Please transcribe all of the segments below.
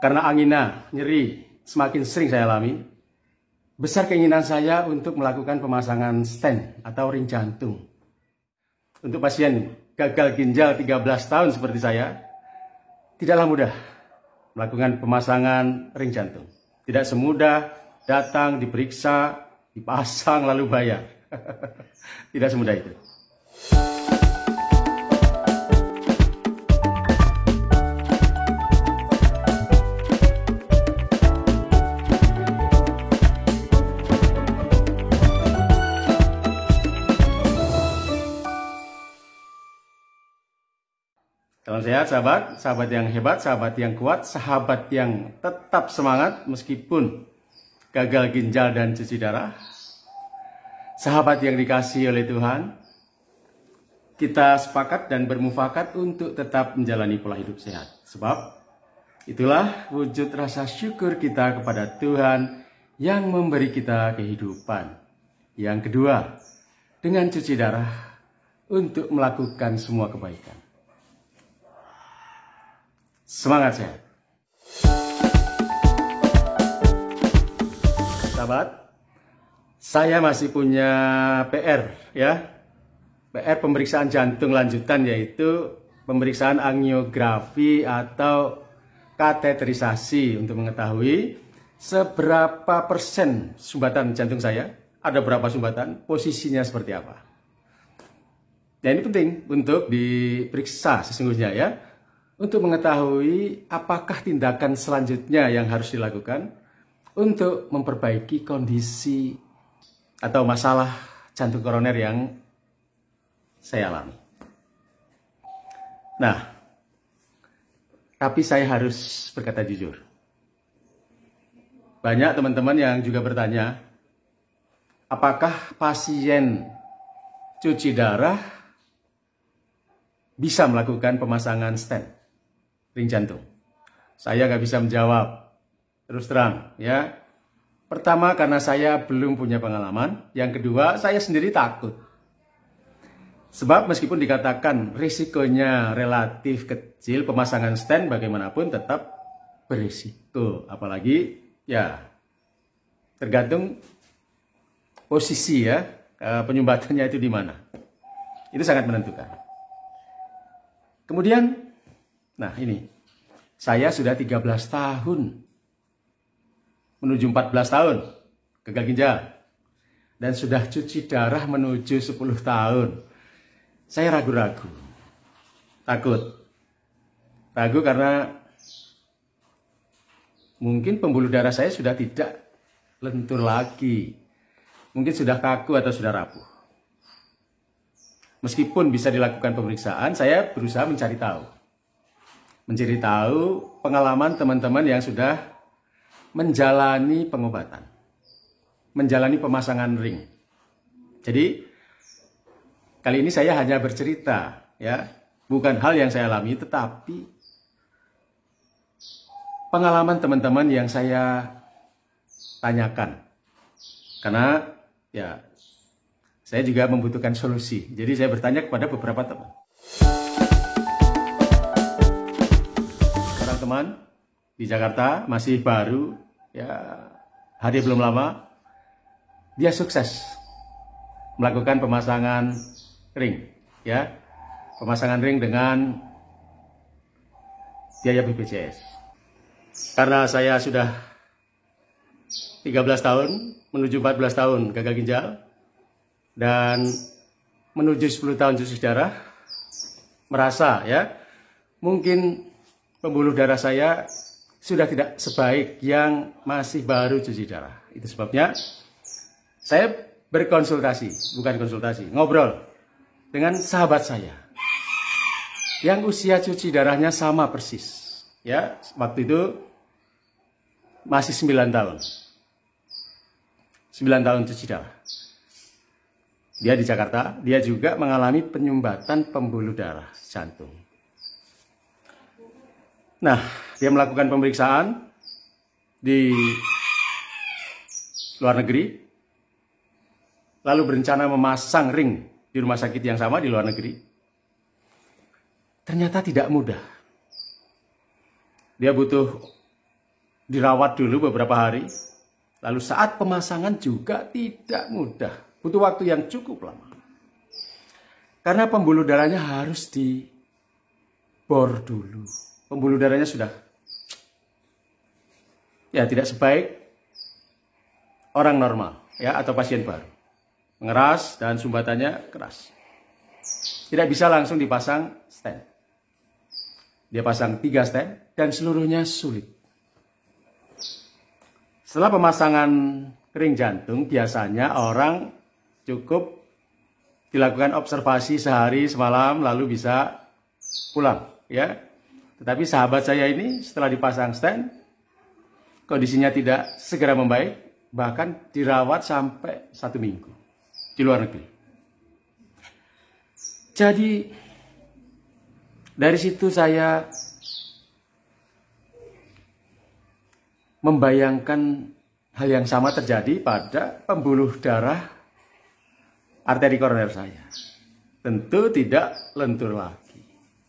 karena angina, nyeri semakin sering saya alami, besar keinginan saya untuk melakukan pemasangan stent atau ring jantung. Untuk pasien gagal ginjal 13 tahun seperti saya, tidaklah mudah melakukan pemasangan ring jantung. Tidak semudah datang, diperiksa, dipasang, lalu bayar. Tidak semudah itu. Salam sehat sahabat, sahabat yang hebat, sahabat yang kuat, sahabat yang tetap semangat meskipun gagal ginjal dan cuci darah. Sahabat yang dikasihi oleh Tuhan, kita sepakat dan bermufakat untuk tetap menjalani pola hidup sehat. Sebab itulah wujud rasa syukur kita kepada Tuhan yang memberi kita kehidupan. Yang kedua, dengan cuci darah untuk melakukan semua kebaikan. Semangat sehat. Sahabat, saya masih punya PR ya. PR pemeriksaan jantung lanjutan, yaitu pemeriksaan angiografi atau kateterisasi untuk mengetahui seberapa persen sumbatan jantung saya, ada berapa sumbatan, posisinya seperti apa. Nah, ini penting untuk diperiksa sesungguhnya ya, untuk mengetahui apakah tindakan selanjutnya yang harus dilakukan untuk memperbaiki kondisi atau masalah jantung koroner yang saya alami. Nah, tapi saya harus berkata jujur. Banyak teman-teman yang juga bertanya, apakah pasien cuci darah bisa melakukan pemasangan stent ring jantung? Saya nggak bisa menjawab terus terang ya. Pertama, karena saya belum punya pengalaman. Yang kedua, saya sendiri takut. Sebab meskipun dikatakan risikonya relatif kecil, pemasangan stent bagaimanapun tetap berisiko. Apalagi ya tergantung posisi ya, penyumbatannya itu di mana. Itu sangat menentukan. Kemudian, nah ini, saya sudah 13 tahun menuju 14 tahun gagal ginjal, dan sudah cuci darah menuju 10 tahun. Saya ragu-ragu, ragu karena mungkin pembuluh darah saya sudah tidak lentur lagi, mungkin sudah kaku atau sudah rapuh. Meskipun bisa dilakukan pemeriksaan, saya berusaha mencari tahu pengalaman teman-teman yang sudah menjalani pengobatan, menjalani pemasangan ring. Jadi kali ini saya hanya bercerita ya, bukan hal yang saya alami, tetapi pengalaman teman-teman yang saya tanyakan. Karena ya saya juga membutuhkan solusi. Jadi saya bertanya kepada beberapa teman. Seorang teman di Jakarta, masih baru, ya hari belum lama, dia sukses melakukan pemasangan ring, ya, pemasangan ring dengan biaya BPJS. Karena saya sudah 13 tahun menuju 14 tahun gagal ginjal dan menuju 10 tahun cuci darah, merasa ya mungkin pembuluh darah saya sudah tidak sebaik yang masih baru cuci darah. Itu sebabnya saya berkonsultasi, bukan konsultasi, ngobrol dengan sahabat saya yang usia cuci darahnya sama persis. Ya, waktu itu masih 9 tahun. 9 tahun cuci darah. Dia di Jakarta, dia juga mengalami penyumbatan pembuluh darah jantung. Nah, dia melakukan pemeriksaan di luar negeri, lalu berencana memasang ring di rumah sakit yang sama di luar negeri. Ternyata tidak mudah. Dia butuh dirawat dulu beberapa hari. Lalu saat pemasangan juga tidak mudah, butuh waktu yang cukup lama. Karena pembuluh darahnya harus dibor dulu. Pembuluh darahnya sudah tidak sebaik orang normal atau pasien baru. Mengeras dan sumbatannya keras. Tidak bisa langsung dipasang stent. Dia pasang 3 stent dan seluruhnya sulit. Setelah pemasangan kering jantung, biasanya orang cukup dilakukan observasi sehari semalam lalu bisa pulang, Tetapi sahabat saya ini setelah dipasang stent, kondisinya tidak segera membaik, bahkan dirawat sampai 1 minggu di luar negeri. Jadi dari situ saya membayangkan hal yang sama terjadi pada pembuluh darah arteri koroner saya. Tentu tidak lentur lagi.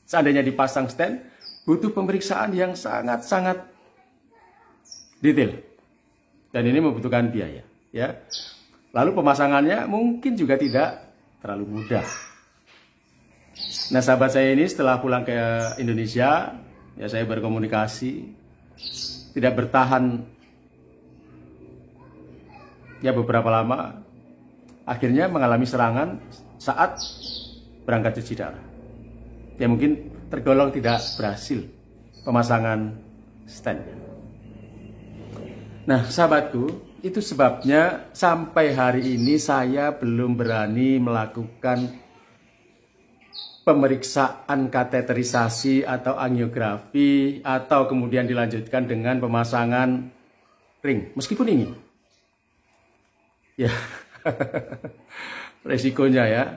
Seandainya dipasang stent, butuh pemeriksaan yang sangat-sangat detail. Dan ini membutuhkan biaya. Lalu pemasangannya mungkin juga tidak terlalu mudah. Nah, sahabat saya ini setelah pulang ke Indonesia, saya berkomunikasi, tidak bertahan beberapa lama, akhirnya mengalami serangan saat berangkat cuci darah. Mungkin tergolong tidak berhasil pemasangan stent. Nah, sahabatku, itu sebabnya sampai hari ini saya belum berani melakukan pemeriksaan kateterisasi atau angiografi atau kemudian dilanjutkan dengan pemasangan ring, meskipun ingin. Resikonya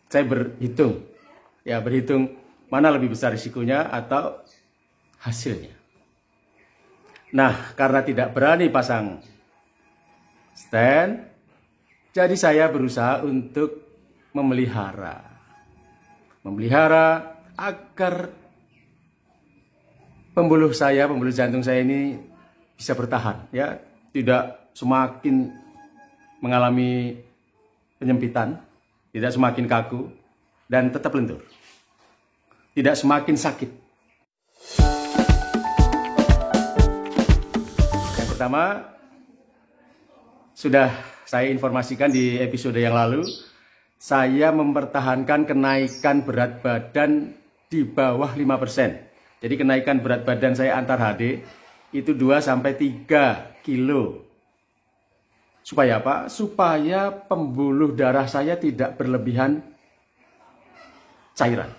saya berhitung mana lebih besar risikonya atau hasilnya. Nah, karena tidak berani pasang stent, jadi saya berusaha untuk memelihara agar pembuluh jantung saya ini bisa bertahan, tidak semakin mengalami penyempitan, tidak semakin kaku, dan tetap lentur, tidak semakin sakit. Yang pertama, sudah saya informasikan di episode yang lalu, saya mempertahankan kenaikan berat badan di bawah 5%. Jadi kenaikan berat badan saya antar HD itu 2-3 kilo. Supaya apa? Supaya pembuluh darah saya tidak berlebihan cairan.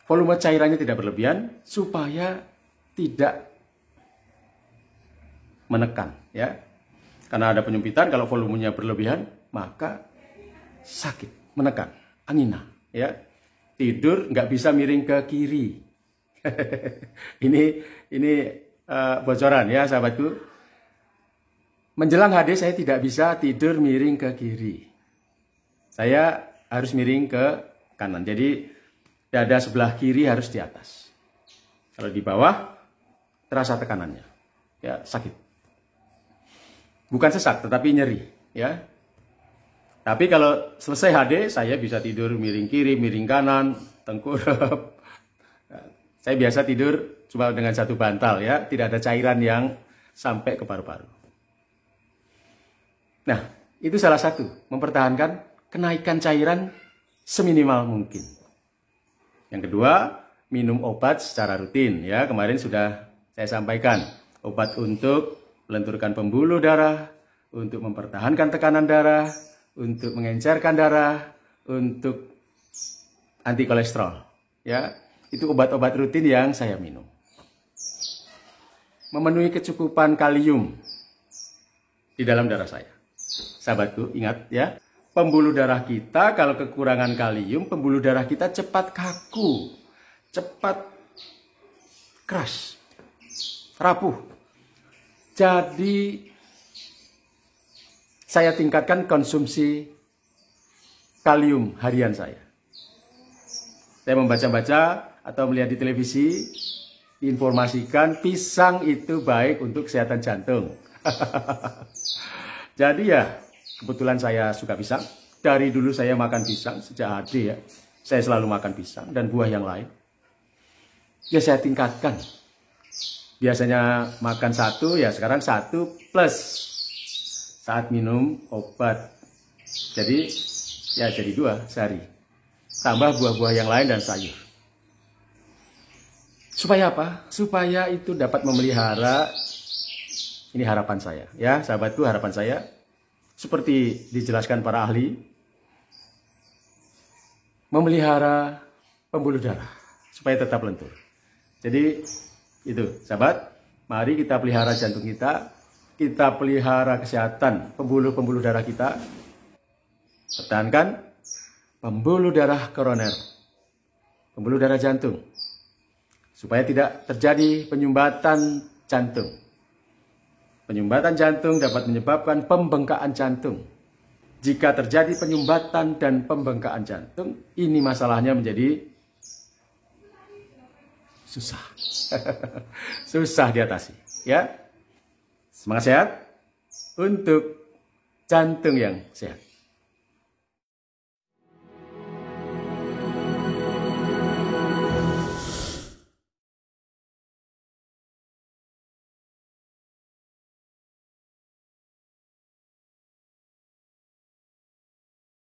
Volume cairannya tidak berlebihan supaya tidak menekan. Karena ada penyempitan, kalau volumenya berlebihan, maka sakit, menekan, angina. Tidur nggak bisa miring ke kiri. ini bocoran sahabatku. Menjelang HD saya tidak bisa tidur miring ke kiri. Saya harus miring ke kanan. Jadi dada sebelah kiri harus di atas. Kalau di bawah terasa tekanannya. Sakit. Bukan sesak tetapi nyeri, Tapi kalau selesai HD saya bisa tidur miring kiri, miring kanan, tengkurap. Saya biasa tidur cuma dengan 1 bantal, tidak ada cairan yang sampai ke paru-paru. Nah, itu salah satu, mempertahankan kenaikan cairan seminimal mungkin. Yang kedua, minum obat secara rutin. Kemarin sudah saya sampaikan, obat untuk melenturkan pembuluh darah, untuk mempertahankan tekanan darah, untuk mengencerkan darah, untuk anti kolesterol. Itu obat-obat rutin yang saya minum. Memenuhi kecukupan kalium di dalam darah saya. Sahabatku, ingat pembuluh darah kita kalau kekurangan kalium, pembuluh darah kita cepat kaku, cepat keras, rapuh. Jadi saya tingkatkan konsumsi kalium harian saya. Saya membaca-baca atau melihat di televisi diinformasikan pisang itu baik untuk kesehatan jantung. Jadi ya, kebetulan saya suka pisang. Dari dulu saya makan pisang, sejak HD ya. Saya selalu makan pisang dan buah yang lain. Ya saya tingkatkan. Biasanya makan satu, ya sekarang satu plus saat minum obat. Jadi ya jadi 2 sehari. Tambah buah-buah yang lain dan sayur. Supaya apa? Supaya itu dapat memelihara, ini harapan saya. Ya sahabatku, harapan saya. Seperti dijelaskan para ahli, memelihara pembuluh darah supaya tetap lentur. Jadi itu sahabat, mari kita pelihara jantung kita pelihara kesehatan pembuluh-pembuluh darah kita, pertahankan pembuluh darah koroner, pembuluh darah jantung, supaya tidak terjadi penyumbatan jantung. Penyumbatan jantung dapat menyebabkan pembengkakan jantung. Jika terjadi penyumbatan dan pembengkakan jantung, ini masalahnya menjadi susah. Susah diatasi, ya. Semangat sehat untuk jantung yang sehat.